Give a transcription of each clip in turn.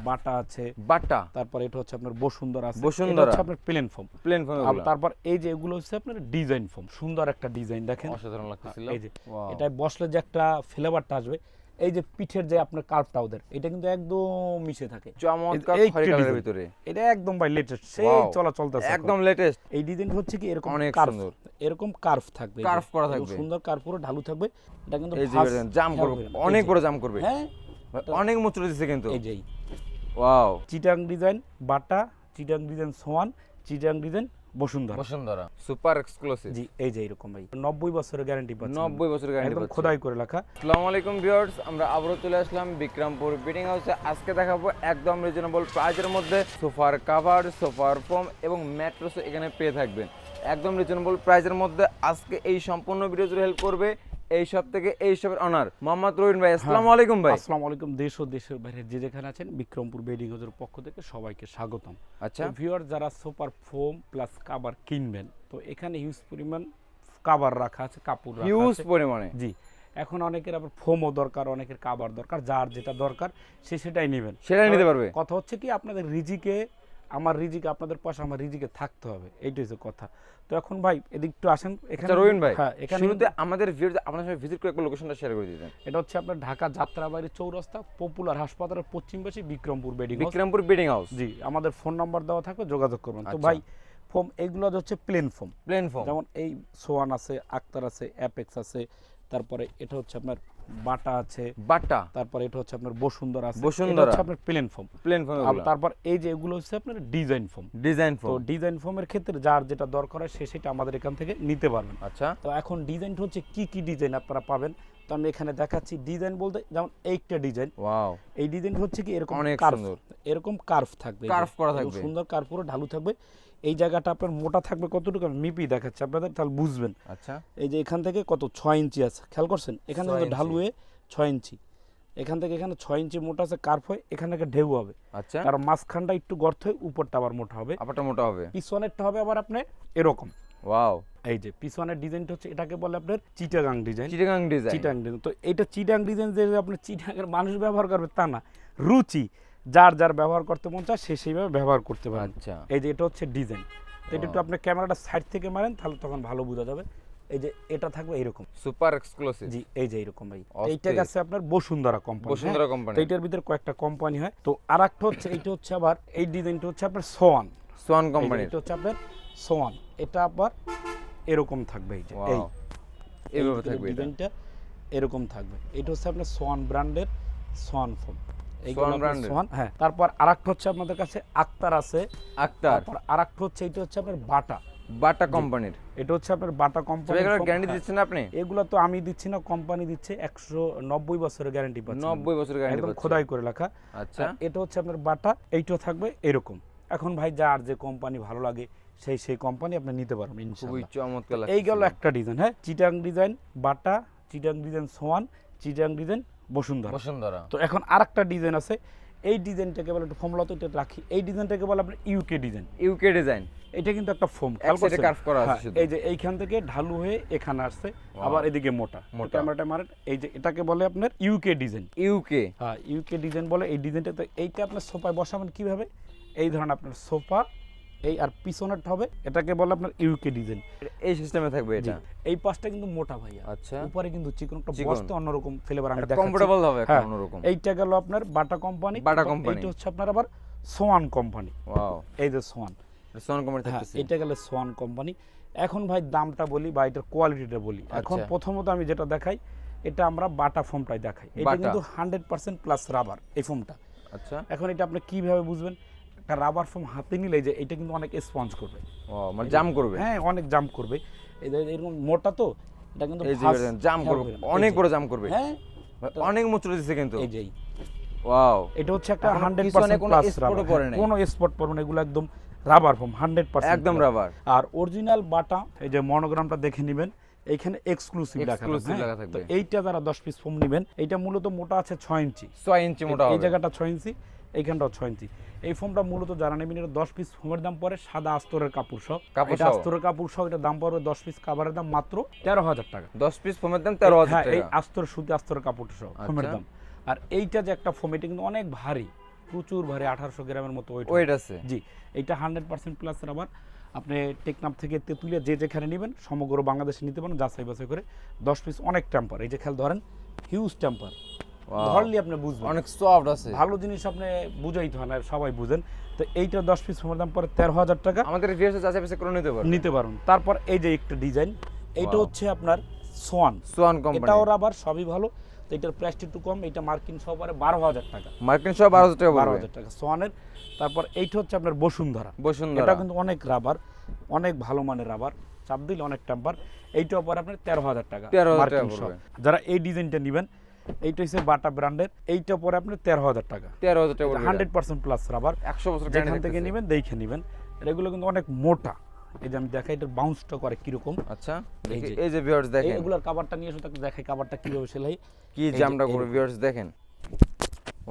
বাটা আছে, বাটা, তারপর এটা হচ্ছে আপনার বসুন্ধরা আছে, এটা বসুন্ধরা হচ্ছে আপনার প্লেন ফোম। Plane foam. তারপর এই যে এগুলো হচ্ছে আপনার ডিজাইন ফোম, সুন্দর একটা ডিজাইন দেখেন, অসাধারণ লাগতেছিল। এই যে এটায় বসলে যে একটা ফ্লেভারটা আসবে, এই যে পিঠের যে আপনার কার্ভটা ওদের, এটা কিন্তু একদম মিশে থাকে চমৎকার এই খয়েরি কালারের design। ভিতরে, এটা একদম ভাই লেটেস্ট, সেই চলতেছে একদম লেটেস্ট। এই ডিজাইন হচ্ছে কি এরকম অনেক কার্ভ, সুন্দর, এরকম কার্ভ থাকবে, কার্ভ করা এরকম থাকবে, সুন্দর কার্ভ পুরো ঢালু থাকবে। এটা কিন্তু এই যে জাম করবে, অনেক বড় জাম করবে, হ্যাঁ অনেক মুচড়ে দিচ্ছে কিন্তু। এই যে wow, Chittagong design Bata, Chittagong design Swan, Chittagong design Bashundhara. Bashundhara super exclusive. জি এই যে এরকম ভাই 90 বছরের গ্যারান্টি পাচ্ছেন, 90 বছরের গ্যারান্টি একদম পাচ্ছেন। খোদাই করে লেখা। আসসালামু আলাইকুম ভিউয়ার্স, আমরা আবারো চলে আসলাম বিক্রমপুর বিডিং হাউসে। আজকে দেখাবো একদম রিজনেবল প্রাইজের মধ্যে সোফার কভার, সোফার ফোম এবং ম্যাট্রেস এখানে পেয়ে থাকবেন একদম রিজনেবল প্রাইজের মধ্যে। আজকে এই সম্পূর্ণ ভিডিও জুড়ে হেল্প করবে এই সব থেকে এই সবের অনার মোহাম্মদ রহিন ভাই। আসসালামু আলাইকুম ভাই। আসসালামু আলাইকুম। দেশ ও দেশের বাইরে যে যেখানে আছেন, বিক্রমপুর বেডিং হাউসের পক্ষ থেকে সবাইকে স্বাগতম। আচ্ছা ভিউয়ার যারা সুপার ফোম প্লাস কভার কিনবেন, তো এখানে হিউজ পরিমাণ কভার রাখা আছে, কাপড় রাখা হিউজ আছে। পরিমাণে, জি এখন অনেকের আবার ফোমও দরকার, অনেকের কভার দরকার, যার যেটা দরকার সে সেটাই নেবেন, সেটাই নিতে পারবে। কথা হচ্ছে কি আপনাদের রিজিকে, আমার রিজিকে, আপনাদের পাশে আমার রিজিকে থাকতে হবে, এইটাই হচ্ছে কথা। তো এখন ভাই এদিক একটু আসেন এখানে। রহিন ভাই, হ্যাঁ এখানে শুরুতে আমাদের ভিউয়ারদের আপনার সাথে ভিজিট করে একটু লোকেশনটা শেয়ার করে দিতেন। এটা হচ্ছে আপনার ঢাকা যাত্রাবাড়ি চৌরাস্তা, পপুলার হাসপাতালের পশ্চিম পাশে Bikrampur bedding house. Bikrampur bedding house. জি আমাদের ফোন নাম্বার দেওয়া থাকবে, যোগাযোগ করবেন। তো আচ্ছা। ভাই ফোম এগুলো হচ্ছে প্লেন ফোম, প্লেন ফোম, যেমন এই সোয়ান আছে, আক্তার আছে, অ্যাপেক্স আছে, তারপরে এটা হচ্ছে আপনার বাটা আছে, বাটা, তারপরে এটা হচ্ছে আপনার বসুন্ধরা আছে, বসুন্ধরা, এটা হচ্ছে আপনার প্লেন ফোম। Plane foam. তারপর এই যে এগুলো হচ্ছে আপনার ডিজাইন ফোম। ডিজাইন তো ফোম, ডিজাইন ফোমের ক্ষেত্রে যার যেটা দরকার হয় সে সেটা আমাদের এখান থেকে নিতে পারবেন। আচ্ছা তো এখন ডিজাইন হচ্ছে কি কি ডিজাইন আপনারা পাবেন, তো আমি এখানে দেখাচ্ছি। ডিজাইন বলতে যেমন এইটা ডিজাইন, ওয়াও, এই ডিজাইন হচ্ছে কি এরকম অনেক কার্ভ, সুন্দর, এরকম কার্ভ থাকবে, কার্ভ করা এরকম থাকবে, সুন্দর কার্ভ পুরো ঢালু থাকবে। এই জায়গাটা আপনার মোটা থাকবে কতটুকু, আমি মিপি দেখাচ্ছি আপনাদের, তাহলে বুঝবেন। আচ্ছা এই যে এখান থেকে কত 6 ইঞ্চি আছে, খেয়াল করছেন, এখানে 6 কিন্তু ইঞ্চি। ঢালু হয়ে 6 ইঞ্চি, এখান থেকে এখানে 6 ইঞ্চি মোটা আছে, কার্ভ হয়ে এখানে একটা ঢেউ হবে। আচ্ছা, আর মাঝখানটা একটু গর্ত হয়ে উপরটা আবার মোটা হবে, আপারটা মোটা হবে, পিছনেরটা হবে আবার আপনার এরকম। ওয়াও, এই যে পিছনের ডিজাইনটা হচ্ছে, এটাকে বলে আপনার Chittagong design. Chittagong design, Chittagong design. তো এইটা চিটাং ডিজাইন যে আপনার চিটাগের মানুষ ব্যবহার করবে তা না, রুচি যার যার ব্যবহার করতে মন চায় সে সেইভাবে ব্যবহার করতে পারে। আচ্ছা এই যে এটা হচ্ছে ডিজাইন। তো এটা একটু আপনি ক্যামেরাটা সাইড থেকে মারেন, তাহলে তখন ভালো বোঝা যাবে। এই যে এটা থাকবে এরকম, সুপার এক্সক্লুসিভ। জি এই যে এরকম ভাই। অস্থির। এইটা আছে আপনার বসুন্ধরা কোম্পানি, বসুন্ধরা কোম্পানি। তো এইটার ভিতরে কয়েকটা কোম্পানি হয়। তো আরেকটা হচ্ছে এইটা হচ্ছে আবার এই ডিজাইনটা হচ্ছে আপনার সোয়ান, সোয়ান কোম্পানি। এটা হচ্ছে আপনার সোয়ান, এটা আবার এরকম থাকবে। এই যে এই এইভাবে থাকবে, এটা ডিজাইনটা এরকম থাকবে। এটা হচ্ছে আপনার সোয়ান ব্র্যান্ডের সোয়ান ফোম, সোয়ান ব্র্যান্ডের। সোয়ান। হ্যাঁ তারপর আরেকটা হচ্ছে আপনাদের কাছে আক্তার আছে, আক্তার, তারপর আরেকটা হচ্ছে এটা হচ্ছে আপনার বাটা, বাটা কোম্পানির। এটা হচ্ছে আপনার বাটা কোম্পানি। এগুলো গ্যারান্টি দিচ্ছেন আপনি? এগুলো তো আমি দিচ্ছি না, কোম্পানি দিচ্ছে, 190 বছরের গ্যারান্টি পাচ্ছেন, 90 বছরের গ্যারান্টি একদম পাচ্ছেন, খোদাই করে লেখা। আচ্ছা এটা হচ্ছে আপনার বাটা, এইটাও থাকবে এরকম। এখন ভাই যার যে কোম্পানি ভালো লাগে সেই কোম্পানি আপনি নিতে পারবেন খুবই ইনশাআল্লাহ। চমৎকার লাগছে। এই গেল একটা ডিজাইন। হ্যাঁ Chittagong design Bata, Chittagong design Swan, Chittagong design Bashundhara. Bashundhara. তো এখন আরেকটা ডিজাইন আছে, এই ডিজাইনটাকে বলে একটু ফোমলা, তো এটা রাখি। এই ডিজাইনটাকে বলে আপনার ইউকে ডিজাইন। ইউকে ডিজাইন, এটা কিন্তু একটা ফোম, এক সাইডে কার্ভ করা আছে শুধু। এই যে এইখান থেকে ঢালু হয়ে এখানে আসছে, আবার এদিকে মোটা মোটা। ক্যামেরাটা মারেন। এই যে এটাকে বলে আপনার ইউকে ডিজাইন। ইউকে, হ্যাঁ ইউকে ডিজাইন বলে এই ডিজাইনটা। তো এইটা আপনার সোফায় বসাবেন কিভাবে, এই ধরনের আপনার সোফা, এই আর পিছনেরটা হবে, এটাকে বলে আপনার ইউকে ডিজাইন। এই সিস্টেমে থাকবে এটা। এই পাশটা কিন্তু মোটা ভাইয়া, আচ্ছা, উপরে কিন্তু চিকন, একটা চিকন। বসতে অন্যরকম ফ্লেভার আমি দেখাচ্ছি। কমফোর্টেবল হবে একটা হ্যাঁ, অন্যরকম। এইটা গেল আপনার বাটা কোম্পানি, বাটা কোম্পানি। এইটা হচ্ছে আপনার আবার সোয়ান কোম্পানি। ওয়াও, এই যে সোয়ান, সোয়ান কোম্পানি হ্যাঁ থাকতেছে। এটা গেলে সোয়ান কোম্পানি। এখন ভাই দামটা বলি বা এটার কোয়ালিটিটা বলি। এখন আচ্ছা। প্রথমত আমি যেটা দেখাই, এটা আমরা বাটা ফোমটাই দেখাই। এটা বাটা। কিন্তু 100% প্লাস রাবার এই ফোমটা। আচ্ছা, এখন এটা আপনি কিভাবে বুঝবেন, একটা রাবার ফোম হাতে নিলে যে এটা কিন্তু অনেক স্পঞ্জ করবে, ও মানে জাম করবে। হ্যাঁ অনেক জাম্প করবে। এই যে এরকম মোটা, তো এটা কিন্তু এই যে ফাস্ট জাম করবে, অনেক বড় জাম করবে, হ্যাঁ অনেক মুচড়ে দিচ্ছে কিন্তু। এই যে ওয়াও, এটা হচ্ছে একটা এখনো 100% পিছনে কোনো প্লাস spot ও রাবার, পড়ে নাই। কোনো স্পট পড়বে না, এগুলো একদম রাবার ফোম 100%, একদম রাবার। আর অরিজিনাল বাটা। এই যে মনোগ্রামটা দেখে নেবেন, এইখানে এক্সক্লুসিভ লেখা Exclusive থাকবে, লেখা হ্যাঁ। থাকবে। তো এইটা যারা 10 পিস ফোম নেবেন, এইটা মূলত মোটা আছে 6 ইঞ্চি, 6 ইঞ্চি মোটা এই হবে। জায়গাটা 6 ইঞ্চি, এইখানটাও 6 ইঞ্চি। এই ফোমটা মূলত যারা নেবেন, এটা 10 পিস ফোমের দাম পড়ে সাদা আস্তরের কাপড় সহ। কাপড় এটা সহ। আস্তরের কাপড় সহ, এটা দাম পড়বে 10 পিস কাভারের দাম মাত্র 13,000 টাকা। 10 পিস ফোমের দাম 13,000 হ্যাঁ এই টাকা। আস্তর সুতি আস্তরের কাপড় সহ ফোমের আচ্ছা। দাম। আর এইটা যে একটা ফোম, এটা কিন্তু অনেক ভারী, প্রচুর ভারী 1800 গ্রামের মতো ওয়েট ওয়েট আছে। জি, এটা 100% প্লাস রাবার। আপনি টেকনাফ থেকে তেঁতুলিয়া যে যেখানে নেবেন সমগ্র বাংলাদেশে নিতে পারেন যাচাই বাছাই করে। 10 পিস অনেক টেম্পার, এই যে খেয়াল ধরেন হিউজ টেম্পার, ধরলে আপনি বুঝবেন অনেক সফট আছে। ভালো জিনিস আপনি বুঝাইতে হয় না, সবাই বুঝেন। তো এইটা 10 পিস ফোমের দাম পরে 13,000 টাকা, আমাদের ভিউয়ার্স যাচাই বাছাই করে নিতে পারবে। নিতে পারুন। তারপর এই যে একটা ডিজাইন, এইটা Wow. হচ্ছে আপনার সোয়ান সোয়ান কোম্পানি, এটাও রাবার, সবই ভালো। তো এটার প্রাইসটা একটু কম, এটা মার্কিন সহকারে 12,000 টাকা, মার্কিন সহ 12,000 টাকা পড়বে। 12,000 টাকা সোয়ানের। তারপর এইটা হচ্ছে আপনার বসুন্ধরা, বসুন্ধরা এটা কিন্তু অনেক রাবার, অনেক ভালো মানের রাবার, চাপ দিলে অনেক টেম্পার। এইটাও পরে আপনার 13,000 টাকা 13,000 মার্কিন টাকা সহ। পড়বে। যারা এই ডিজাইনটা নেবেন, এইটা হচ্ছে বাটা ব্র্যান্ডের, এইটা পরে আপনার 13,000 টাকা, 13,000 টাকা পড়বে। 100% প্লাস রাবার। 100 বছর যেখান গ্যারান্টি থেকে নেবেন দেখে নেবেন। আর এগুলো কিন্তু অনেক মোটা, এই যে আমি দেখাই এটার বাউন্সটা করে কিরকম। আচ্ছা, এই যে- এই যে ভিউয়ার্স দেখেন এগুলোর কাভারটা নিয়ে এসে তাকে দেখাই কাভারটা কিভাবে সেলাই। কি এই যে জামটা করে এরকম। ভিউয়ার্স দেখেন।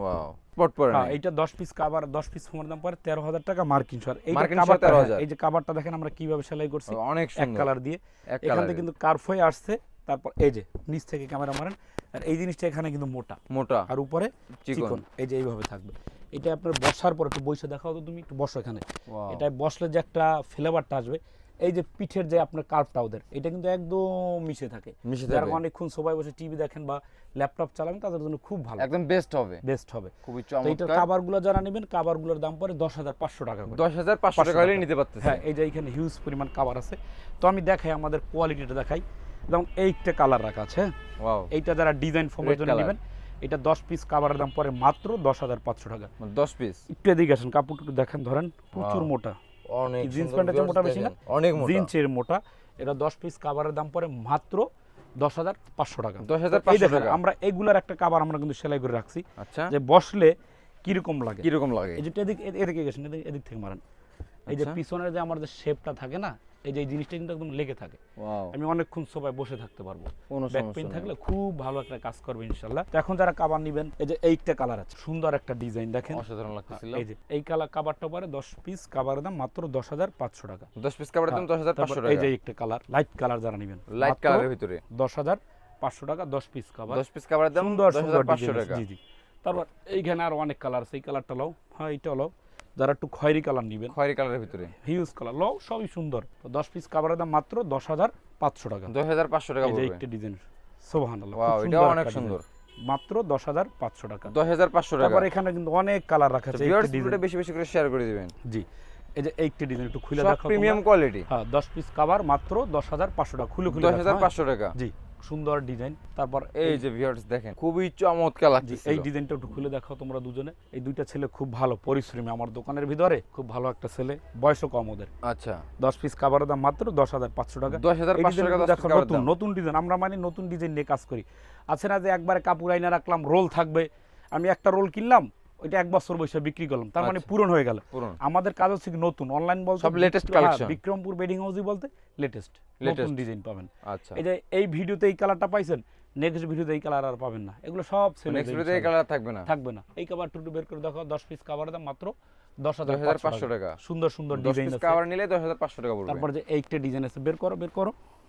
ওয়াও, স্পট পরে হ্যাঁ, নাই। এইটা 10 পিস কাভার, 10 পিস ফোমের দাম পরে 13,000 টাকা মার্কিন সর। এইটা মার্কিন সহ কাভারটা, 13,000 এই যে কাভারটা দেখেন আমরা কিভাবে সেলাই করছি, অনেক এক সুন্দর কালার দিয়ে। এক এখান কালারে থেকে কিন্তু কার্ভ হয়ে আসছে। তারপর এই যে নিচ থেকে ক্যামেরা মারেন, আর এই জিনিসটা এখানে কিন্তু মোটা, মোটা আর উপরে চিকন। চিকন, এই যে এইভাবে থাকবে। এটা আপনার বসার পর একটু বসে দেখাও তো, তুমি একটু বসো এখানে। Wow. এটা বসলে যে একটা ফ্লেভারটা আসবে, এই যে পিঠের যে আপনার কার্ভটা ওদের, এটা কিন্তু একদম মিশে থাকে। মিশে যারা থাকে, অনেকক্ষণ সবাই বসে টিভি দেখেন বা ল্যাপটপ চালান তাদের জন্য খুব ভালো, একদম বেস্ট হবে, বেস্ট হবে। খুবই তো এইটার চমৎকার। কাভারগুলো যারা নেবেন, কাভারগুলোর দাম পড়ে 10,500 টাকা করে। 10,500 টাকা হলে নিতে পারতেছে। হ্যাঁ, এই যে এখানে হিউজ পরিমাণ কাভার আছে। তো আমি দেখাই আমাদের কোয়ালিটিটা দেখাই। যেমন এইটা কালার রাখা আছে, হ্যাঁ? ওয়াও, এইটা যারা ডিজাইন ফোমের Red জন্য color। নেবেন, এটা 10 পিস কাভারের দাম পড়ে মাত্র 10,500 টাকা। 10 পিস, একটু এদিকে আসেন, কাপড়টা একটু দেখেন, ধরেন প্রচুর Wow. মোটা, অনেক কি জিন্স সুন্দর প্যান্টের চেয়ে viewers মোটা বেশি না? দেখেন, অনেক মোটা। জিন্সের মোটা। এটা 10 পিস কাভারের দাম পড়ে মাত্র 10,500 টাকা। 10,500 এই দেখেন, টাকা। আমরা এগুলার একটা কাভার আমরা কিন্তু সেলাই করে রাখছি, আচ্ছা, যে বসলে কিরকম লাগে। কিরকম লাগে? এই যে এদিকে গেছেন, এদিক থেকে মারেন। এই যে আচ্ছা। পিছনের যে আমাদের শেপটা থাকে না, এই যে এই জিনিসটা কিন্তু একদম লেগে থাকে। ওয়াও, আমি অনেকক্ষণ সবাই বসে থাকতে পারবো, কোনো ব্যাক সমস্যা পেইন নেই। থাকলে খুব ভালো একটা কাজ করবে ইনশাল্লাহ। তো এখন যারা কাভার নেবেন, এই যে এইটা কালার আছে, সুন্দর একটা ডিজাইন দেখেন। অসাধারণ লাগতেছিল। এই যে এই কালার কাভারটা পরে 10 পিস কাভারের দাম মাত্র 10,500 টাকা। 10 পিস কাপড়ের দাম 10,500 তারপর টাকা। এই যে একটা কালার, লাইট কালার যারা নেবেন, লাইট কালারের ভিতরে 10,500 টাকা 10 পিস কাভার। 10 পিস কাপড়ের দাম সুন্দর সুন্দর 10,500 ডিজাইন টাকা। জি জি। তারপর এইখানে আরো অনেক কালার আছে, এই কালারটা লও, হ্যাঁ এইটা লও। যারা একটু খয়েরি কালার নেবেন, খয়েরি কালারের ভিতরে হিউজ কালার লও, সবই সুন্দর। তো 10 পিস কাভারের দাম মাত্র 10,500 টাকা। 10,500 টাকা এই যে পড়বে। একটা ডিজাইন, সুবহানাল্লাহ, ওয়াও, খুব এটাও সুন্দর অনেক একটা সুন্দর। ডিজাইন। মাত্র 10,500 টাকা। 10,500 টাকা। তারপর এখানে কিন্তু অনেক কালার রাখা আছে, ভিউয়ার্স একটা ভিডিওটা ডিজাইন বেশি বেশি করে শেয়ার করে দিবেন। জি। এই যে এইটা ডিজাইন একটু খুলে সব দেখাও প্রিমিয়াম তোমরা। কোয়ালিটি। হ্যাঁ, 10 পিস কাভার মাত্র 10,500 টাকা, খুলে খুলে দেখাও, হ্যাঁ? 10,500 টাকা। জি, সুন্দর ডিজাইন। তারপর এই যে ভিউয়ার্স দেখেন, খুবই চমৎকার জি, লাগতেছে। এই ডিজাইনটা একটু খুলে দেখাও তোমরা দুজনে। এই দুইটা ছেলে খুব ভালো পরিশ্রমী আমার দোকানের ভিতরে, খুব ভালো একটা ছেলে, বয়সও কম ওদের। আচ্ছা, 10 পিস কাভারের দাম মাত্র 10,500 টাকা। 10,500 টাকা 10 পিস দেখো, কাপড়ের নতুন দাম। নতুন ডিজাইন, আমরা মানে নতুন ডিজাইন নিয়ে কাজ করি। আছে না যে একবারে কাপড় আইনা রাখলাম, রোল থাকবে, আমি একটা রোল কিনলাম, ওইটা 1 বছর বসে বিক্রি করলাম, তার মানে আচ্ছা। পূরণ হয়ে গেল। পুরন আমাদের কাজ হচ্ছে কি নতুন, অনলাইন বলতে সব latest collection। বিক্রমপুর বেডিং হাউসই বলতে লেটেস্ট নতুন Latest। ডিজাইন পাবেন। আচ্ছা, এই যে এই ভিডিওতে এই কালারটা পাইছেন, নেক্সট ভিডিওতে এই কালার আর পাবেন না, এগুলো সব সেল নেক্সট ভিডিওতে এই কালার থাকবে না। থাকবে না। এই কাভার টুটু বের করে দেখো, 10 পিস কাভারের দাম মাত্র 10,500 10,500 টাকা। টাকা। সুন্দর সুন্দর 10 ডিজাইন পিস আছে। কাভার নিলে 10,500 টাকা পড়বে। তারপর যে এইটা ডিজাইন আছে, বের করো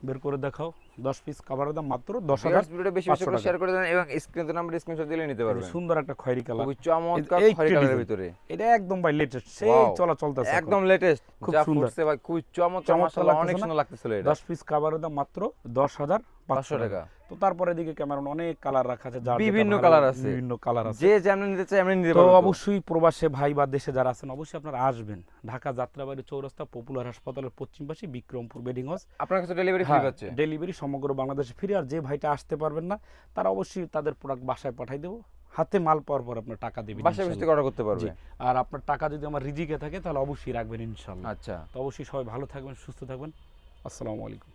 বের করে দেখাও। 10 পিস কাভারের দাম মাত্র ভিউয়ার্স 10,500 ভিডিওটা বেশি বেশি করে শেয়ার করে দেন এবং স্ক্রিনে নাম্বার স্ক্রিনশট দিলে নিতে টাকা। পারবেন। সুন্দর একটা খয়েরি কালার, খুবই চমৎকার এই খয়েরি একটা কালারের design। ভিতরে। এটা একদম ভাই লেটেস্ট, সেই Wow, চলতেছে একদম লেটেস্ট, খুব যা সুন্দর। ফুটছে ভাই, খুবই চমৎকার, চমৎকার মাশাআল্লাহ, লাগতেছে অনেক না? সুন্দর লাগতেছিল এটা। 10 পিস কাভারের দাম মাত্র 10,500 টাকা। টাকা। তো তারপরে এদিকে ক্যামেরা অনেক কালার রাখা আছে, যার যেটা বিভিন্ন ভালো কালার লাগে, আছে। বিভিন্ন কালার আছে। যে যেমন নিতে চায় এমনি নিতে তো পারবে। অবশ্যই প্রবাসে ভাই বা দেশে যারা আছেন, অবশ্যই আপনারা আসবেন। ঢাকা যাত্রাবাড়ি চৌরাস্তা পপুলার হাসপাতালের পশ্চিম পাশে বিক্রমপুর বেডিং হাউস। আপনার কাছে ডেলিভারি ফ্রি পাচ্ছে। ডেলিভারি সমগ্র বাংলাদেশে ফ্রি। আর যে ভাইটা আসতে পারবেন না, তারা অবশ্যই তাদের প্রোডাক্ট বাসায় পাঠাই দেবো, হাতে মাল পাওয়ার পর আপনার টাকা দেবেন বাসায় বসে থেকে অর্ডার করতে পারবে। জি। আর আপনার টাকা যদি আমার রিজিকে থাকে তাহলে অবশ্যই রাখবেন ইনশাল্লাহ। আচ্ছা। তো অবশ্যই সবাই ভালো থাকবেন, সুস্থ থাকবেন। আসসালামু আলাইকুম।